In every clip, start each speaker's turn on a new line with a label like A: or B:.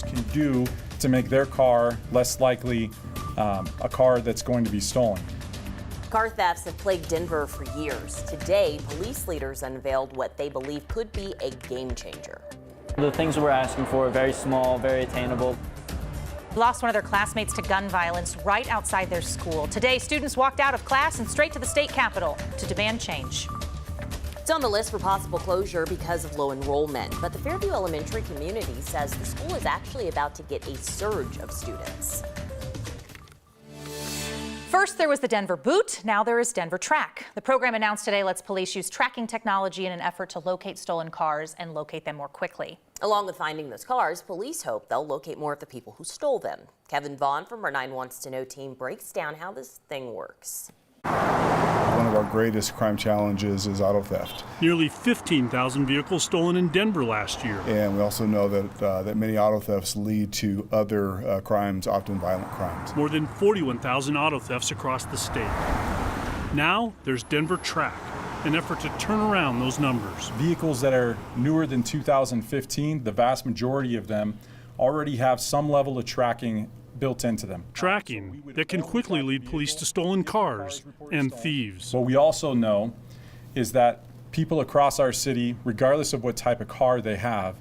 A: members can do to make their car less likely a car that's going to be stolen.
B: Car thefts have plagued Denver for years. Today, police leaders unveiled what they believe could be a game changer.
C: The things we're asking for are very small, very attainable.
D: Lost one of their classmates to gun violence right outside their school. Today, students walked out of class and straight to the state capitol to demand change.
B: It's on the list for possible closure because of low enrollment, but the Fairview Elementary community says the school is actually about to get a surge of students.
D: First, there was the Denver Boot. Now there is Denver Track. The program announced today lets police use tracking technology in an effort to locate stolen cars and locate them more quickly.
B: Along with finding those cars, police hope they'll locate more of the people who stole them. Kevin Vaughn from our 9 Wants to Know team breaks down how this thing works.
E: One of our greatest crime challenges is auto theft.
F: Nearly 15,000 vehicles stolen in Denver last year.
E: And we also know that many auto thefts lead to other crimes, often violent crimes.
F: More than 41,000 auto thefts across the state. Now there's Denver Track, an effort to turn around those numbers.
A: Vehicles that are newer than 2015, the vast majority of them already have some level of tracking built into them.
F: Tracking that can quickly lead police to stolen cars and thieves.
A: What we also know is that people across our city, regardless of what type of car they have,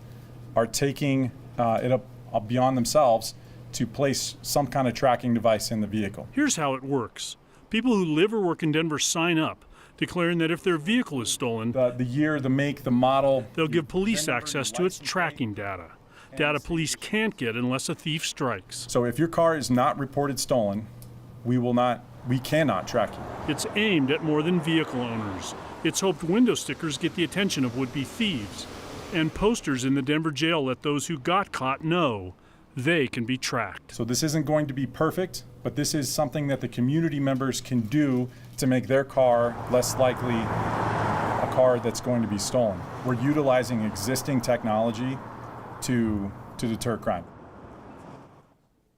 A: are taking it up beyond themselves to place some kind of tracking device in the vehicle.
F: Here's how it works. People who live or work in Denver sign up, declaring that if their vehicle is stolen,
A: the year, the make, the model,
F: they'll give police access to its tracking data. Data police can't get unless a thief strikes.
A: So if your car is not reported stolen, we cannot track you.
F: It's aimed at more than vehicle owners. It's hoped window stickers get the attention of would-be thieves. And posters in the Denver jail let those who got caught know they can be tracked.
A: So this isn't going to be perfect, but this is something that the community members can do to make their car less likely a car that's going to be stolen. We're utilizing existing technology to deter crime.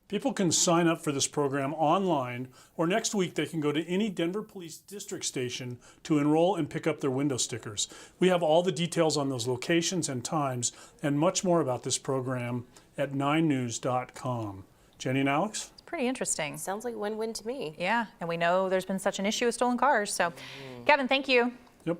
F: People can sign up for this program online, or next week they can go to any Denver Police District station to enroll and pick up their window stickers. We have all the details on those locations and times and much more about this program at 9news.com. Jenny and Alex?
D: It's pretty interesting.
B: Sounds like a win-win to me.
D: Yeah, and we know there's been such an issue with stolen cars. So, Kevin, thank you.
F: Yep.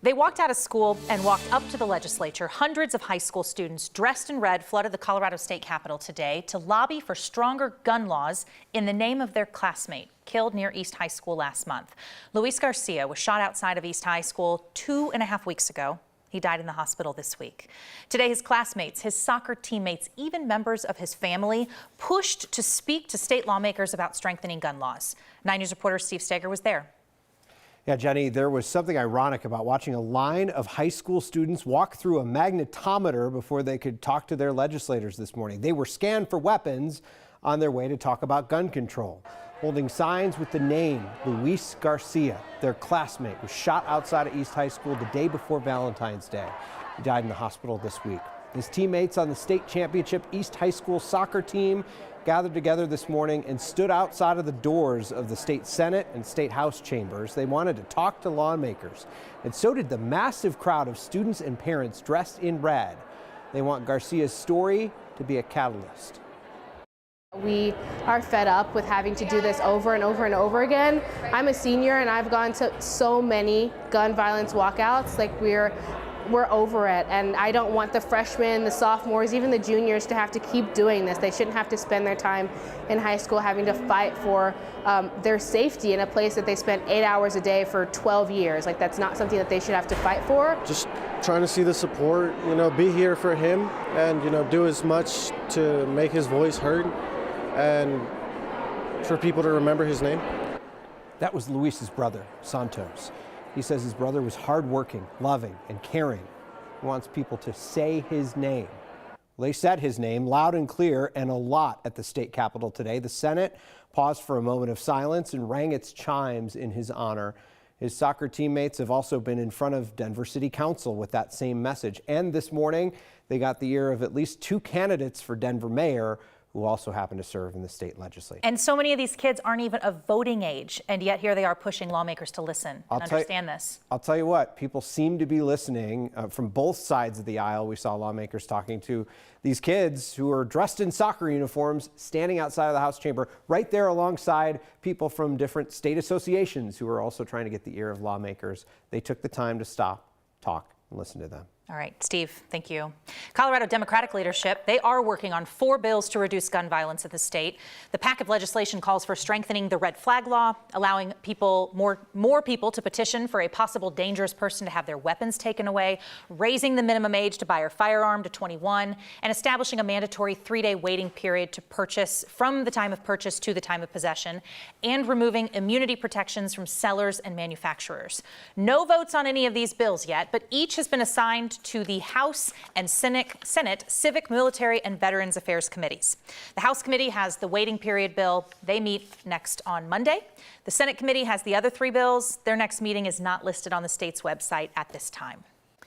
D: They walked out of school and walked up to the legislature. Hundreds of high school students dressed in red flooded the Colorado State Capitol today to lobby for stronger gun laws in the name of their classmate killed near East High School last month. Luis Garcia was shot outside of East High School 2.5 weeks ago. He died in the hospital this week. Today, his classmates, his soccer teammates, even members of his family pushed to speak to state lawmakers about strengthening gun laws. 9 News reporter Steve Steger was there.
G: Yeah, Jenny, there was something ironic about watching a line of high school students walk through a magnetometer before they could talk to their legislators this morning. They were scanned for weapons on their way to talk about gun control. Holding signs with the name Luis Garcia, their classmate, was shot outside of East High School the day before Valentine's Day. He died in the hospital this week. His teammates on the state championship East High School soccer team gathered together this morning and stood outside of the doors of the state Senate and state House chambers. They wanted to talk to lawmakers, and so did the massive crowd of students and parents dressed in red. They want Garcia's story to be a catalyst.
H: We are fed up with having to do this over and over and over again. I'm a senior and I've gone to so many gun violence walkouts. Like we're over it, and I don't want the freshmen, the sophomores, even the juniors to have to keep doing this. They shouldn't have to spend their time in high school having to fight for their safety in a place that they spent 8 hours a day for 12 years. Like, that's not something that they should have to fight for.
I: Just trying to see the support, be here for him and, do as much to make his voice heard and for people to remember his name.
G: That was Luis's brother, Santos. He says his brother was hardworking, loving, and caring. He wants people to say his name. Well, they said his name loud and clear and a lot at the state capitol today. The Senate paused for a moment of silence and rang its chimes in his honor. His soccer teammates have also been in front of Denver City Council with that same message. And this morning, they got the ear of at least 2 candidates for Denver mayor who also happen to serve in the state legislature.
D: And so many of these kids aren't even of voting age, and yet here they are pushing lawmakers to listen and understand this.
G: I'll tell you what, people seem to be listening from both sides of the aisle. We saw lawmakers talking to these kids who are dressed in soccer uniforms, standing outside of the House chamber, right there alongside people from different state associations who are also trying to get the ear of lawmakers. They took the time to stop, talk, and listen to them.
D: All right, Steve, thank you. Colorado Democratic leadership, they are working on 4 bills to reduce gun violence in the state. The pack of legislation calls for strengthening the red flag law, allowing more people to petition for a possible dangerous person to have their weapons taken away, raising the minimum age to buy a firearm to 21, and establishing a mandatory 3-day waiting period to purchase from the time of purchase to the time of possession, and removing immunity protections from sellers and manufacturers. No votes on any of these bills yet, but each has been assigned to the House and Senate Civic, Military, and Veterans Affairs Committees. The House Committee has the waiting period bill. They meet next on Monday. The Senate Committee has the other 3 bills. Their next meeting is not listed on the state's website at this time.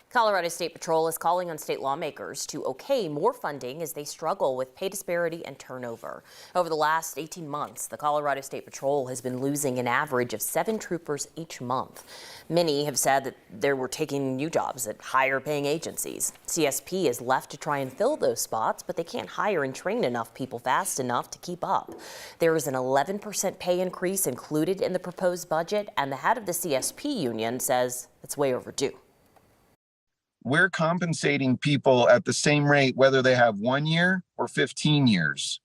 B: Colorado State Patrol is calling on state lawmakers to okay more funding as they struggle with pay disparity and turnover. Over the last 18 months, the Colorado State Patrol has been losing an average of 7 troopers each month. Many have said that they were taking new jobs at higher paying agencies. CSP is left to try and fill those spots, but they can't hire and train enough people fast enough to keep up. There is an 11% pay increase included in the proposed budget, and the head of the CSP union says it's way overdue.
J: We're compensating people at the same rate, whether they have 1 year or 15 years.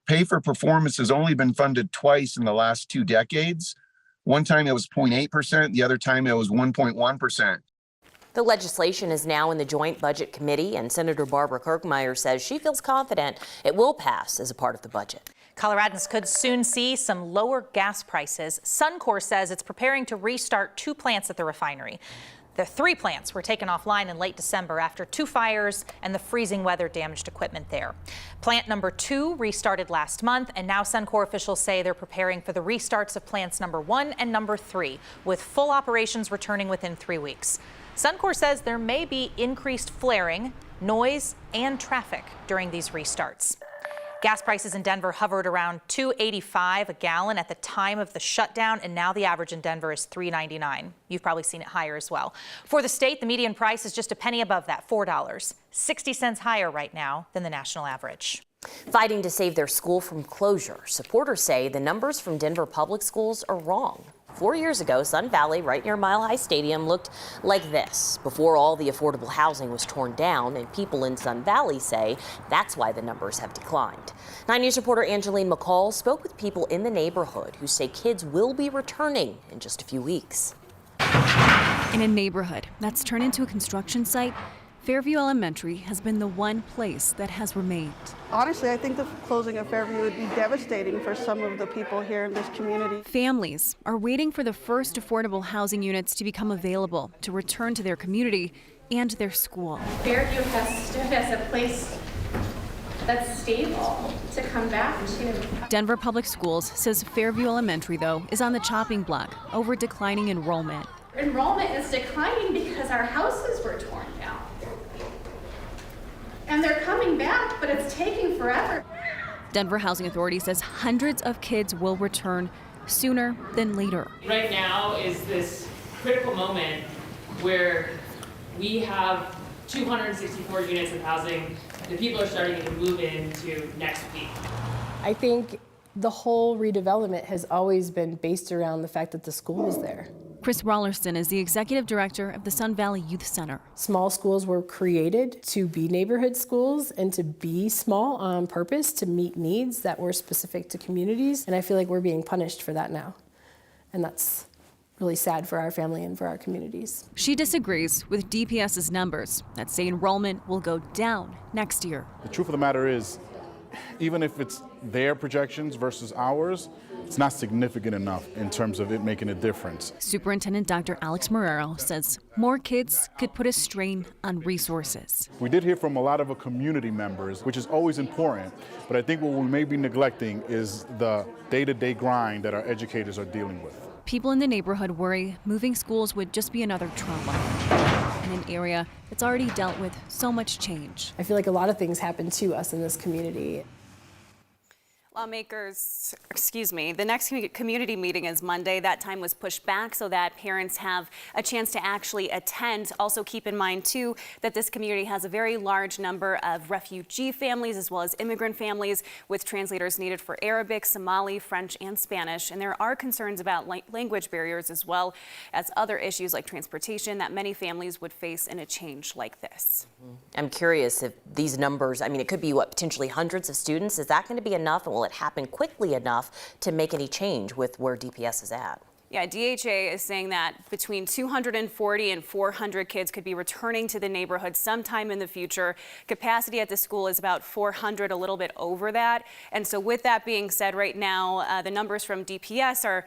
J: Pay for performance has only been funded twice in the last 2 decades. One time it was 0.8%, the other time it was 1.1%.
B: The legislation is now in the Joint Budget Committee, and Senator Barbara Kirkmeyer says she feels confident it will pass as a part of the budget.
D: Coloradans could soon see some lower gas prices. Suncor says it's preparing to restart 2 plants at the refinery. The 3 plants were taken offline in late December after 2 fires and the freezing weather damaged equipment there. Plant number 2 restarted last month, and now Suncor officials say they're preparing for the restarts of plants number 1 and number 3, with full operations returning within 3 weeks. Suncor says there may be increased flaring, noise, and traffic during these restarts. Gas prices in Denver hovered around $2.85 a gallon at the time of the shutdown, and now the average in Denver is $3.99. You've probably seen it higher as well. For the state, the median price is just a penny above that, $4, 60 cents higher right now than the national average.
B: Fighting to save their school from closure, supporters say the numbers from Denver public schools are wrong. 4 years ago, Sun Valley, right near Mile High Stadium, looked like this before all the affordable housing was torn down, and people in Sun Valley say that's why the numbers have declined. 9 News reporter Angeline McCall spoke with people in the neighborhood who say kids will be returning in just a few weeks.
K: In a neighborhood that's turned into a construction site, Fairview Elementary has been the one place that has remained.
L: Honestly, I think the closing of Fairview would be devastating for some of the people here in this community.
K: Families are waiting for the first affordable housing units to become available to return to their community and their school.
M: Fairview has stood as a place that's stable to come back to.
K: Denver Public Schools says Fairview Elementary, though, is on the chopping block over declining enrollment.
M: Enrollment is declining because our houses were torn down. And they're coming back, but it's taking forever.
K: Denver Housing Authority says hundreds of kids will return sooner than later.
N: Right now is this critical moment where we have 264 units of housing that people are starting to move into next week.
O: I think the whole redevelopment has always been based around the fact that the school is there.
K: Chris Rollerston is the executive director of the Sun Valley Youth Center.
O: Small schools were created to be neighborhood schools and to be small on purpose to meet needs that were specific to communities. And I feel like we're being punished for that now. And that's really sad for our family and for our communities.
K: She disagrees with DPS's numbers that say enrollment will go down next year.
P: The truth of the matter is, even if it's their projections versus ours, it's not significant enough in terms of it making a difference.
K: Superintendent Dr. Alex Marrero says more kids could put a strain on resources.
P: We did hear from a lot of our community members, which is always important, but I think what we may be neglecting is the day-to-day grind that our educators are dealing with.
K: People in the neighborhood worry moving schools would just be another trauma in an area that's already dealt with so much change.
O: I feel like a lot of things happen to us in this community.
Q: Lawmakers, the next community meeting is Monday. That time was pushed back so that parents have a chance to actually attend. Also keep in mind, too, that this community has a very large number of refugee families as well as immigrant families with translators needed for Arabic, Somali, French, and Spanish. And there are concerns about language barriers as well as other issues like transportation that many families would face in a change like this.
B: I'm curious if these numbers, I mean, it could be potentially hundreds of students. Is that going to be enough, and will it happen quickly enough to make any change with where DPS is at?
Q: Yeah, DHA is saying that between 240 and 400 kids could be returning to the neighborhood sometime in the future. Capacity at the school is about 400, a little bit over that. And so with that being said, right now, the numbers from DPS are,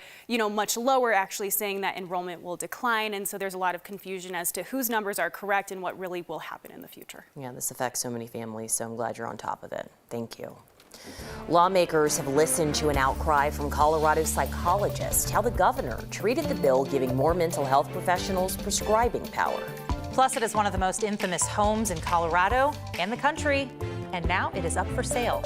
Q: much lower, actually saying that enrollment will decline. And so there's a lot of confusion as to whose numbers are correct and what really will happen in the future.
B: Yeah, this affects so many families, so I'm glad you're on top of it. Thank you. Lawmakers have listened to an outcry from Colorado psychologists, how the governor treated the bill giving more mental health professionals prescribing power.
D: Plus, it is one of the most infamous homes in Colorado and the country, and now it is up for sale.